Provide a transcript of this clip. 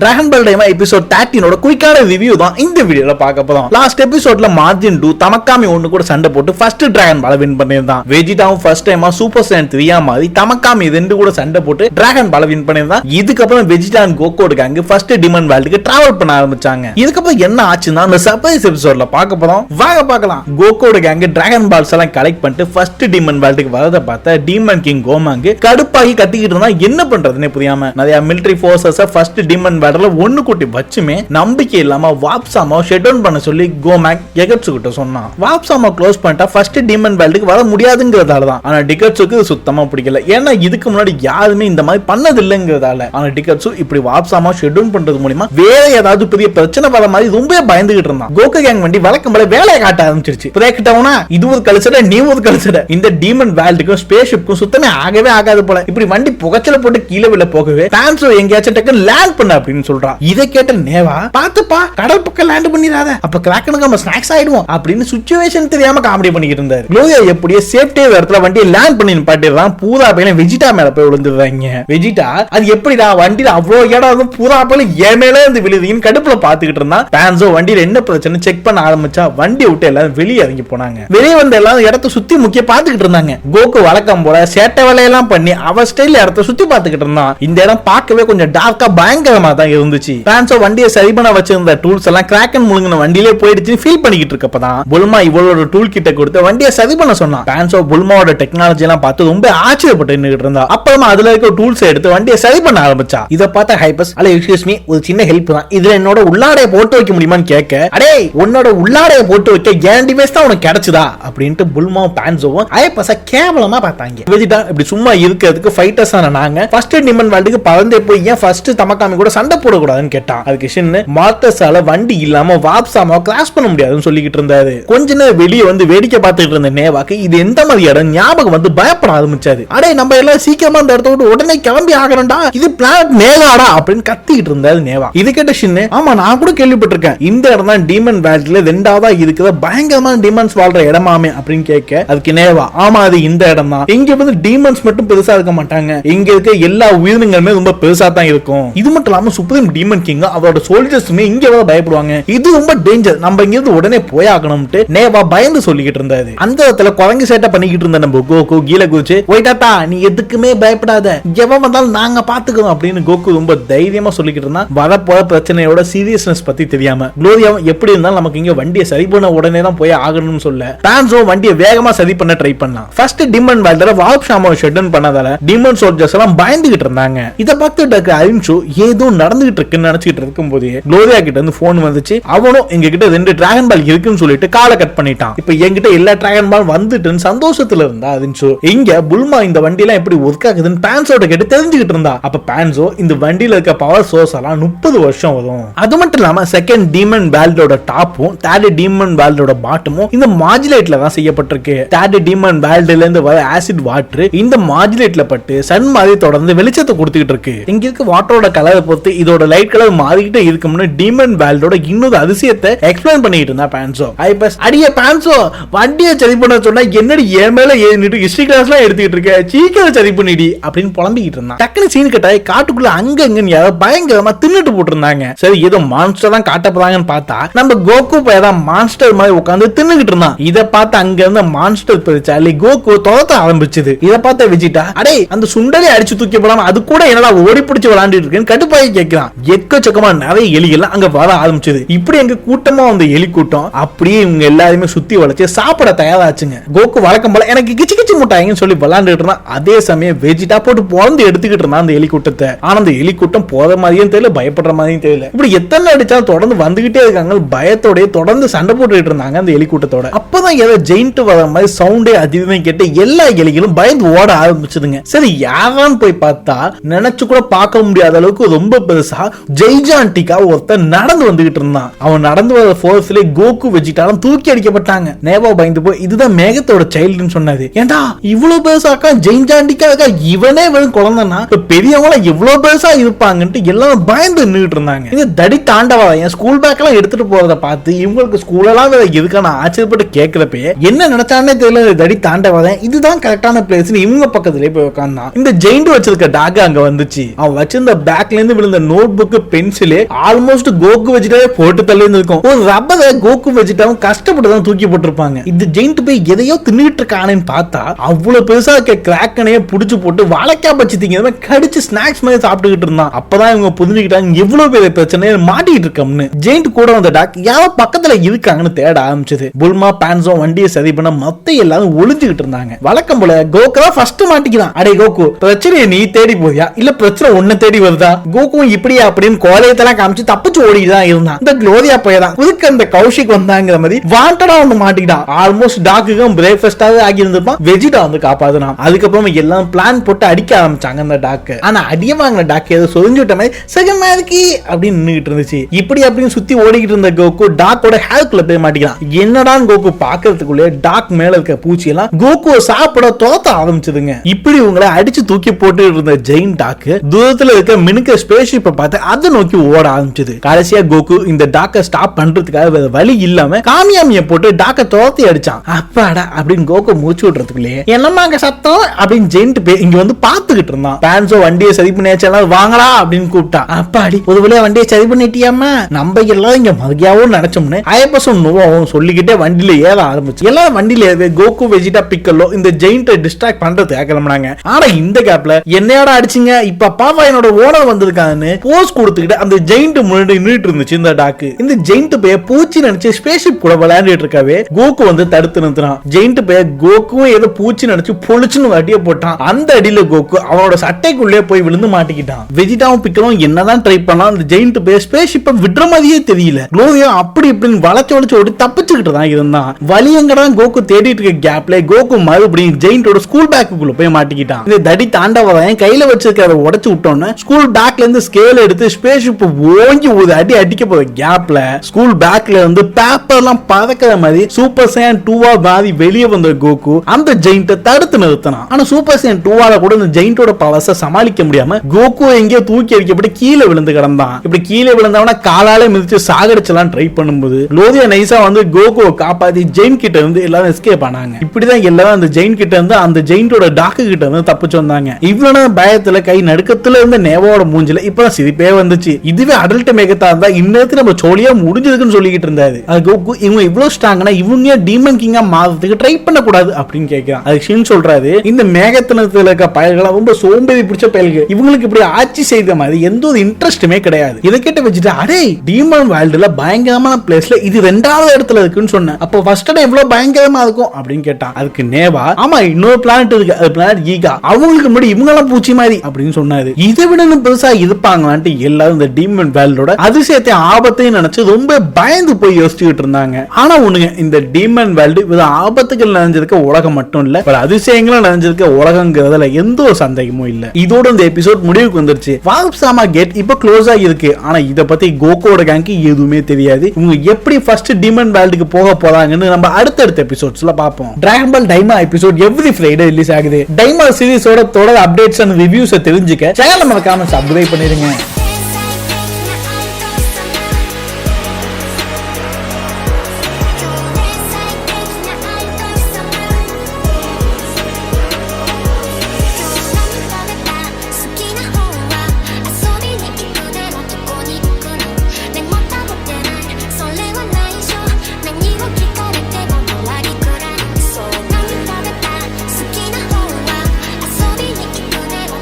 Dragon பால் டைமா episode 13 குயிக்கான review தான் இந்த வீடியோல பார்க்க போறோம். லாஸ்ட் எபிசோட்ல மார்ஜின் 2 தமக்காமி ஒன்னு கூட சண்டை போட்டு ஃபர்ஸ்ட் டிராகன் பால் வின் பண்ணிருந்தான். வெஜிடாவும் ஃபர்ஸ்ட் டைமா சூப்பர் சையன் 3 மாதிரி தமக்காமி 2 கூட சண்டை போட்டு டிராகன் பால் வின் பண்ணிருந்தான். இதுக்கப்புறம் வெஜிடா அண்ட் கோகோட கேங் ஃபர்ஸ்ட் டிமன் வேர்ல்டுக்கு டிராவல் பண்ண ஆரம்பிச்சாங்க. இதுக்கப்புறம் என்ன ஆச்சுன்னா அந்த சர்ப்ரைஸ் எபிசோட்ல பார்க்க போறோம். வாங்க பார்க்கலாம். கோகோட கேங் டிராகன் பால்ஸ் எல்லாம் கலெக்ட் பண்ணிட்டு ஃபர்ஸ்ட் டிமன் வேர்ல்டுக்கு வரத பார்த்த டீமன் கிங் கோமாங் கடுப்பாகி கத்திக்கிட்டு இருந்தா என்ன பண்றதுன்னு புரியாம நிறைய மிலிட்டரி ஃபோர்ஸஸ் ஃபர்ஸ்ட் டிமன் வேர்ல்ட்ல ஒன்னு கூட்டி வச்சுமே நம்பிக்கை இல்லாம வாப்சாமா ஷட் டவுன் பண்ண சொல்லி கோமாக் எகட்சு கிட்ட சொன்னான். வாப்சாமா க்ளோஸ் பண்ணிட்டா ஃபர்ஸ்ட் டிமன் வேர்ல்டுக்கு வர முடியாதுங்கிறதால தான். ஆனா டிகட்சுக்கு சுத்தமா பிடிக்கல. ஏன்னா இதுக்கு முன்னாடி யாருமே இந்த மாதிரி பண்ணது இல்லங்கிறதால. ஆனா டிகட்சு இப்படி வாப்சாமா ஷட் டவுன் பண்றது மூலமா வேற ஏதாவது பெரிய பிரச்சனை வர மாதிரி ரொம்ப பயந்துகிட்டு இருந்தான். கோகோ கேங் வண்டி வழக்கம் போல வேலையை காட்ட ஆரம்பிச்சிருச்சு. பிரேக் டவுனா இது ஒரு கல்ச்சர் நீ ஒரு கல்ச்சர். இந்த டிமன் வேர்ல்டுக்கும் ஸ்பேஸ் ஷிப்க்கும் சுத்தமே ஆகவே ஆகாது போல. இப்படி வண்டி புகைச்சல போட்டு கீழே விழ போகவே டான்சோ எங்கேயாச்சும் டக்குன்னு லேண்ட் பண்ண அப்படின்னு சொல்றான். இதை கேட்ட நேவா பாத்துப்பா கடல் பக்கம் லேண்ட் பண்ணிடாத அப்ப கிராக்கனுக்கு நம்ம ஸ்நாக்ஸ் ஆயிடுவோம் அப்படின்னு சிச்சுவேஷன் தெரியாம காமெடி பண்ணிக்கிட்டு இருந்தாரு. லோயா எப்படியே சேஃப்டியா இடத்துல வண்டியை லேண்ட் பண்ணி நிப்பாட்டிடுறான். பூரா பையன் வெஜிடா மேல போய் விழுந்துடுறாங்க. வெஜிடா அது எப்படிடா வண்டியில அவ்வளவு இடம் பூரா பையன் ஏன் மேல இருந்து விழுதுன்னு கடுப்புல பாத்துக்கிட்டு இருந்தான். டான்சோ வண்டியில என்ன பிரச்சனை செக் பண்ண ஆரம்பிச்சா வண்டியை விட்டு எல்லாரும் வெளியே இறங்கி போனாங்க. வெளியே வந்த எல்லாரும் இடத்த சுத்தி முக்கிய பாத்துக்கிட்டு இருந்தாங்க. கோகு வழக்கம் போல சேட்டை வேலையெல்லாம் பண்ணி அவ ஸ்டைல இடத்த சுத்தி பாத்துக்கிட்டு இருந்தான். இந்த இடம் பார்க்கவே கொஞ்சம் டார்க்கா பயங்கரமா தான் இருந்துச்சு. டான்சோ வண்டியை சரி பண்ண வச்சிருந்த டூல்ஸ் எல்லாம் கிராக்கன் முழுங்கின வண்டியிலே போயிடுச்சு ஃபீல் பண்ணிக்கிட்டு இருக்கப்பதான் புல்மா இவளோட டூல் கிட்ட கொடுத்து வண்டியை சரி பண்ண சொன்னான். டான்சோ புல்மாவோட டெக்னாலஜி எல்லாம் பார்த்து ரொம்ப ஆச்சரியப்பட்டு நின்னுட்டு இருந்தா. அப்புறமா அதுல இருக்க டூல்ஸ் எடுத்து வண்டியை சரி பண்ண ஆரம்பிச்சா. இத பார்த்த ஹைபஸ் அல எக்ஸ்கியூஸ் மீ ஒரு சின்ன ஹெல்ப் தான். இதுல என்னோட உள்ளாடைய போட்டு வைக்க முடியுமான்னு கேட்க அடே உன்னோட உள்ளாடைய போட்டு வைக்க ஏன் டிவைஸ் தான் உனக்கு கிடைச்சதா அப்படின்ட்டு புல்மாவும் டான்சோவும் ஹைபஸ கேவலமா பார்த்தாங்க. வெஜிடா இப்படி சும்மா இருக்கிறதுக்கு ஃபைட்டர்ஸ் ஆன நாங்க ஃபர்ஸ்ட் டிமன் வேர்ல்டுக்கு பறந்தே போய் ஏன் ஃபர்ஸ்ட் தமக்காமி கூட சண்டை போடக்கூடாதுன்னு கேட்டான். அதுக்கு ஷின் மார்டஸால வண்டி இல்லாம வாப்சாமா கிராஸ் பண்ண முடியாதுன்னு சொல்லிக்கிட்டு இருந்தாரு. கொஞ்ச நேரம் வெளியே வந்து வேடிக்கை பார்த்துட்டு இருந்த நேவாக்கு இது எந்த மாதிரி இடம் ஞாபகம் வந்து பயப்பட ஆரம்பிச்சாரு. அடே நம்ம எல்லாம் சீக்கிரமா அந்த இடத்த விட்டு உடனே கிளம்பி ஆகணும்டா இது பிளானட் நேவாடா அப்படின்னு கத்திக்கிட்டு இருந்தாரு நேவா. இது கேட்ட ஷின் ஆமா நான் கூட கேள்விப்பட்டிருக்கேன் இந்த இடம் தான் டீமன் வேர்ல்ட்ல ரெண்டாவதா இருக்கிற பயங்கரமான டீமன்ஸ் வாழ்ற இடமாமே அப்படின்னு கேட்க அதுக்கு நேவா ஆமா அது இந்த இடம் தான். இங்க வந்து டீமன்ஸ் மட்டும் பெருசா இருக்க மாட்டாங்க. இங்க இருக்க எல்லா உயிரினங்களுமே ரொம்ப பெருசா தான் இருக்கும். இது மட்டும் இல்லாம சுப்ரீம் டீமன் கிங் அவரோட சோல்ஜர்ஸ்மே இங்க வர பயப்படுவாங்க. இது ரொம்ப டேஞ்சர் நம்ம இங்க இருந்து உடனே போயாகணும்ட்டு நேவா பயந்து சொல்லிக்கிட்டு இருந்தாரு. அந்த இடத்துல குரங்கு சேட்டை பண்ணிக்கிட்டு இருந்த நம்ம கோகு கீழே குதிச்சு போயிட்டாத்தா நீ எதுக்குமே பயப்படாத எவன் வந்தாலும் நாங்க பாத்துக்கிறோம் அப்படின்னு கோகு ரொம்ப தைரியமா சொல்லிக்கிட்டு இருந்தா. வரப்போற பிரச்சனையோட சீரியஸ்னஸ் பத்தி தெரியாம குளோரியாவும் எப்படி இருந்தாலும் நமக்கு இங்க வண்டியை சரி பண்ண உடனே தான் போய் ஆகணும்னு சொல்ல டான்சோ வண்டியை வேகமா சரி பண்ண ட்ரை பண்ணலாம். ஃபர்ஸ்ட் டிமன் வேர்ல்ட்ல வாப்சாமா ஷட் டவுன் பண்ணதால டிமன் சோல்ஜர்ஸ் எல்லாம் பயந்துகிட்டு இருந்தாங்க. இத பார்த்து அரின்ஷோ ஏதோ நடந்துகிட்டு இருக்குன்னு நினைச்சிட்டு இருக்கும்போது குளோரியா கிட்ட இருந்து போன் வந்துச்சு. அவனும் எங்க கிட்ட 2 டிராகன் பால் இருக்குன்னு சொல்லிட்டு காலை கட் பண்ணிட்டான். இப்ப என்கிட்ட எல்லா டிராகன் பால் வந்துட்டுன்னு சந்தோஷத்துல இருந்தா அரின்ஷோ. இங்க புல்மா இந்த வண்டிலாம் எப்படி ஒர்க் ஆகுதுன்னு பான்சோட கிட்ட தெரிஞ்சுக்கிட்டு இருந்தா. அப்ப பான்சோ இந்த வண்டியில இருக்க பவர் சோர்ஸ் எல்லாம் 30 வருஷம் வரும். அது மட்டும் இல்லாம செகண்ட் டீமன் வேர்ல்டோட டாப்பும் தேர்ட் டீமன் வேர்ல்டோட பாட்டமும் இந்த மாடுலேட்ல தான் செய்யப்பட்டிருக்கு. தேர்ட் டீமன் வேர்ல்ட்ல இருந்து வர ஆசிட் வாட்டர் இந்த மாடுலேட்ல பட்டு சன் மாதிரி தொடர்ந்து வெளிச்சத்தை கொடுத்துக்கிட்டு இருக்கு. இங்க இருக்க வாட்டரோட கலரை பொறுத்து இதோட லைட் கலர் மாறிக்கிட்டே இருக்கும்னு டீமன் வேர்ல்டோட இன்னொரு அதிசயத்தை எக்ஸ்பிளைன் பண்ணிட்டு இருந்தா பான்சோ. ஐபஸ் அடியே பான்சோ வண்டியை சரி பண்ண சொன்னா என்னடி ஏன் மேல ஏறிட்டு ஹிஸ்டரி கிளாஸ்லாம் எடுத்துக்கிட்டு இருக்க சீக்கிரம் சரி பண்ணிடி அப்படின்னு புலம்பிக்கிட்டு இருந்தான். டக்குனு சீன் கட்டாய் காட்டுக்குள்ள அங்கங்கன்னு யாரோ பயங்கரமா தின்னுட்டு போட்டு இருந்தாங்க. சரி ஏதோ மான்ஸ்டர் தான் காட்ட போறாங்கன்னு பார்த்தா நம்ம கோகு பையதான் மான்ஸ்டர் மாதிரி உட்காந்து தின்னுகிட்டு இருந்தான். இதை பார்த்து அங்க இருந்த மான்ஸ்டர் பிரிச்சாலே கோகு துரத்த ஆரம்பிச்சது. இதை பார்த்த விஜிட்டா அடே அந்த சுண்டலை அடிச்சு தூக்கி போடாம அது கூட என்னடா ஓடி பிடிச்சு விளையாண்டுட்டு இருக்கேன்னு கட்டுப்பாய் கேட்கிறான். எக்கச்சக்கமா நிறைய எலிகள் அங்க வர ஆரம்பிச்சது. இப்படி எங்க கூட்டமா வந்த எலி கூட்டம் அப்படியே இவங்க எல்லாருமே சுத்தி வளைச்சு சாப்பிட தயாராச்சுங்க. கோகு வழக்கம் போல எனக்கு கிச்சு கிச்சு முட்டாய்ன்னு சொல்லி விளையாண்டுட்டு இருந்தான். அதே சமயம் வெஜிட்டா போட்டு பொழந்து எடுத்துக்கிட்டு இருந்தான் அந்த எலி கூட்டத்தை. ஆனா அந்த எலி கூட்டம் போற மாதிரியும் தெரியல பயப்படுற மாதிரியும் தெரியல. இப்படி எத்தனை அடிச்சாலும் தொடர்ந்து வந்துகிட்டே இருக்காங்க. பயத்தோட தொடர்ந்து சண்டை போட்டுட்டு இருந்தாங்க அந்த எலி கூட்டத்தோட. அப்பதான் ஏதோ ஜெயிண்ட் வர மாதிரி சவுண்டே அதிகமே கேட்டு எல்லா எலிகளும் பயந்து ஓட ஆரம்பிச்சதுங்க. சரி யாரான்னு போய் பார்த்தா நினைச்சு கூட பார்க்க முடியாத அளவுக்கு ரொம்ப பெருசா ஜெய்ஜான்டிகா ஒருத்தன் நடந்து வந்துகிட்டு இருந்தான். அவன் நடந்து வர ஃபோர்ஸ்ல கோகு வெஜிடாலும் தூக்கி அடிக்கப்பட்டாங்க. நேவா பயந்து போய் இதுதான் மேகத்தோட சைல்டுன்னு சொன்னது. ஏண்டா இவ்வளவு பெருசாக்கா ஜெய்ஜான்டிகா இவனே வெறும் குழந்தைன்னா பெரியவங்கள இவ்வளவு பெருசா இருப்பாங்கன்ட்டு எல்லாரும் பயந்து நின்றுட்டு இருந்தாங்க. இந்த தடி தாண்டவா என் ஸ்கூல் பேக் எல்லாம் எடுத்துட்டு போறத பார்த்து இவங்களுக்கு ஸ்கூல் எல்லாம் வேற எதுக்கான ஆச்சரியப்பட்டு கேட்கிறப்ப என்ன நினைச்சானே தெரியல. தடி தாண்டவாதன் இதுதான் கரெக்டான பிளேஸ் இவங்க பக்கத்துல போய் உட்கார்ந்தான். இந்த ஜெயிண்ட் வச்சிருக்க டாக் அங்க வந்துச்சு. அவன் வச்சிருந்த பேக்ல இருந்து விழுந்த notebook pencil almost Goku வெஜிடாவே போட்டு தள்ளி இருக்கும். ஒரு ரப்பரை கோகு வெஜிடாவும் கஷ்டப்பட்டு தான் தூக்கி போட்டிருப்பாங்க. இந்த ஜெயிண்ட் போய் எதையோ தின்னுட்டு இருக்கானேன்னு பார்த்தா அவ்வளவு பெருசா இருக்க கிராக்கனையே புடிச்சு போட்டு வாழைக்காய் பச்சி திங்க கடிச்சு ஸ்நாக்ஸ் மாதிரி சாப்பிட்டுக்கிட்டு இருந்தான். அப்பதான் இவங்க புரிஞ்சுக்கிட்டாங்க எவ்வளவு பெரிய பிரச்சனை மாட்டிட்டு இருக்கோம்னு. ஜெயிண்ட் கூட வந்த டாக் யாரோ பக்கத்துல இருக்காங்கன்னு தேட ஆரம்பிச்சது. புல்மா பான்சோ வண்டியை சரி பண்ண மத்த எல்லாரும் ஒளிஞ்சுக்கிட்டு இருந்தாங்க. வழக்கம் போல கோகு தான் ஃபர்ஸ்ட் மாட்டிக்கிறான். அடே கோகு, பிரச்சனையை நீ தேடி போறியா இல்ல பிரச்சனை ஒண்ணு தேடி வருதா? கோகு இப்படியா அப்படின்னு கோலையத்தெல்லாம் காமிச்சு தப்பிச்சு ஓடிதான் இருந்தான். இந்த குளோரியா போயதான் புதுக்கு அந்த கௌஷிக் வந்தாங்கிற மாதிரி வாண்டடா ஒண்ணு மாட்டிக்கிட்டான். ஆல்மோஸ்ட் டாக்குக்கும் பிரேக்ஃபாஸ்டாவே ஆகி இருந்திருப்பான். வெஜிடா வந்து காப்பாதுனான். அதுக்கப்புறம் எல்லாம் பிளான் போட்டு அடிக்க ஆரம்பிச்சாங்க அந்த டாக்கு. ஆனா அடிய வாங்கின டாக்கு ஏதோ சொரிஞ்சு விட்ட மாதிரி சகமா இருக்கு அப்படின்னு நின்னுகிட்டு இருந்துச்சு. இப்படி அப்படின்னு சுத்தி ஓடிக்கிட்டு இருந்த கோகு டாக்கோட ஹேர்க்குள்ள போய் மாட்டிக்கிறான். என்னடான்னு கோகு பாக்குறதுக்குள்ளே டாக் மேல இருக்க பூச்சி எல்லாம் கோகுவை சாப்பிட தோத்த ஆரம்பிச்சதுங்க. இப்படி உங்களை அடிச்சு தூக்கி போட்டு இருந்த ஜெயின் டாக்கு தூரத்துல இருக்க மினுக்க ஸ்பேஸ்ஷிப்பை பார்த்து அதை நோக்கி ஓட ஆரம்பிச்சது. கடைசியா கோகு இந்த டாக்க ஸ்டாப் பண்றதுக்காக வேற வழி இல்லாம காமியாமிய போட்டு டாக்க தோத்தி அடிச்சான். அப்பாடா அப்படின்னு கோகு மூச்சு விடுறதுக்குள்ளே என்னமா அங்க சத்தம் அப்படின்னு ஜெயிண்ட் இங்க வந்து பாத்துக்கிட்டு இருந்தான். பான்சோ வண்டியை சரி பண்ணியாச்சு வாங்கடா அப்படின்னு கூப்பிட்டான். அப்பாடி ஒரு வழியா வண்டியை சரி பண்ணிட்டியாமா? நம்ம எல்லாம் இங்க மதியாவும் நினைச்சோம்னு ஐப்பசும் நோவும் சொல்லிக்கிட்டே வண்டியில ஏற ஆரம்பிச்சு. எல்லாரும் வண்டியில ஏறி கோகு வெஜிடா பிக்கலோ இந்த ஜெயிண்ட்டை டிஸ்ட்ராக்ட் பண்றதுக்காக கிளம்புனாங்க. ஆனா இந்த கேப்ல என்னையோட அடிச்சிங்க இப்ப பாப்பா என்னோட ஓனர் வந்திருக்காங்கன்னு போஸ் கொடுத்துக்கிட்டு அந்த ஜெயிண்ட் முன்னாடி நின்னுட்டு இருந்துச்சு இந்த டாக்கு. இந்த ஜெயிண்ட் போய் பூச்சி நினைச்சு ஸ்பேஸ்ஷிப் கூட விளையாண்டுட்டு இருக்கவே கோகு வந்து தடுத்து நிறுத்தினான். ஜெயிண்ட் போய் கோகுவும் ஏதோ பூச்சி நினைச்சு பொழிச்சுன்னு வட்டிய போட்டான். அந்த அடியில கோகு அவனோட சட்டைக்குள்ளே போய் விழுந்து மாட்டிக்கிட்டான். வெஜிடாவும் பிக்கலும் என்னதான் ட்ரை பண்ணா அந்த ஜெயிண்ட் போய் ஸ்பேஸ்ஷிப்பை விடுற மாதிரியே தெரியல. குளோரியா அப்படி இப்படின்னு வளைச்சு வளைச்சு ஓடி தப்பிச்சுக்கிட்டு தான் இருந்தான். வலியங்கதான் கோகு தேடிட்டு இருக்க கேப்ல கோகு மறுபடியும் ஜெயிண்டோட ஸ்கூல் பேக்குள்ள போய் மாட்டிக்கிட்டான். இந்த தடி தாண்டவன் கையில வச்சிருக்க உடைச்சு விட்டோன்னு ஸ்கூல் பேக்ல இருந்து ஸ்கேல் எடுத்து ஸ்பேஸ்ஷிப் ஓங்கி ஒரு அடி அடிக்க போற கேப்ல ஸ்கூல் பேக்ல இருந்து பேப்பர் எல்லாம் பறக்கிற மாதிரி சூப்பர் சையன் 2 மாதிரி வெளியே வந்த கோகு அந்த ஜெயிண்ட்டை தடுத்து நிறுத்தினான். ஆனா சூப்பர் சையன் 2 கூட இந்த ஜெயிண்டோட பவர்ஸை சமாளிக்க முடியாம கோகு எங்கேயோ தூக்கி அடிக்கப்பட்டு கீழே விழுந்து கிடந்தான். இப்படி கீழே விழுந்தவன காலால மிதிச்சு சாகடிச்சலாம் ட்ரை பண்ணும்போது லோதியா நைசா வந்து கோகுவை காப்பாத்தி ஜெயின் கிட்ட இருந்து எல்லாரும் எஸ்கேப் ஆனாங்க. இப்படிதான் எல்லாரும் அந்த ஜெயின் கிட்ட இருந்து அந்த ஜெயிண்டோட டாக்கு கிட்ட இருந்து தப்பிச்சு வந்தாங்க. இவ்வளவு பயத்துல கை நடுக்கத்துல இருந்த நேவோட மூஞ்சில இப்பதான் சிரிப்பே வந்துச்சு. இதுவே அடல்ட் மேகத்தா இருந்தா இன்னத்துக்கு நம்ம சோழியா முடிஞ்சதுன்னு சொல்லிக்கிட்டு இருந்தாரு. அது கோகு இவங்க இவ்வளவு ஸ்ட்ராங்னா இவங்க டீமன் கிங்கா மாறதுக்கு ட்ரை பண்ண கூடாது அப்படின்னு கேட்கிறான். அது ஷின் சொல்றாரு இந்த மேகத்தனத்துல இருக்க பயல்களா ரொம்ப சோம்பேறி பிடிச்ச பயல்கள், இவங்களுக்கு இப்படி ஆட்சி செய்த மாதிரி எந்த ஒரு இன்ட்ரெஸ்ட்டுமே கிடையாது. இதை கேட்ட வச்சுட்டு அடே டீமன் வேர்ல்டுல பயங்கரமான பிளேஸ்ல இது 2வது இடத்துல இருக்குன்னு சொன்னேன். அப்போ ஃபர்ஸ்ட் இடம் எவ்வளவு பயங்கரமா இருக்கும் அப்படின்னு கேட்டான். அதுக்கு நேவா ஆமா இன்னொரு பிளானட் இருக்கு, அது பிளானட் ஈகா, அவங்களுக்கு முன்னாடி இவங்க எல்லாம் பூச்சி மாதிரி அப்படின்னு சொன்னாரு. இதை விட பெருசா இருப்பாங்களான்ட்டு எல்லாரும் இந்த டீமன் வேர்ல்டோட அதிசயத்தை ஆபத்தையும் நினைச்சு ரொம்ப பயந்து போய் யோசிச்சுக்கிட்டு இருந்தாங்க. ஆனா ஒண்ணுங்க, இந்த டீமன் வேர்ல்டு இது ஆபத்துகள் நிறைஞ்சிருக்க உலகம் மட்டும் இல்ல, பல அதிசயங்களும் நிறைஞ்சிருக்க உலகங்கிறதுல எந்த ஒரு சந்தேகமும் இல்ல. இதோட இந்த எபிசோட் முடிவுக்கு வந்துருச்சு. வால்சாமா கேட் இப்ப க்ளோஸ் ஆகி இருக்கு. ஆனா இத பத்தி கோகோட கேங்க்கு எதுவுமே தெரியாது. இவங்க எப்படி ஃபர்ஸ்ட் டீமன் வேர்ல்டுக்கு போக போறாங்கன்னு நம்ம அடுத்தடுத்த எபிசோட்ஸ்ல பாப்போம். டிராகன் பால் டைமா எபிசோட் எவ்ரி ஃப்ரைடே ரிலீஸ் ஆகுது. டைமா சீரிஸோட தொடர் அப்டேட்ஸ் அண்ட் ரிவ்யூஸ் தெரிஞ்சுக்க சேனலை மறக்காம சப்ஸ்கிரைப் பண்ணிருங்க.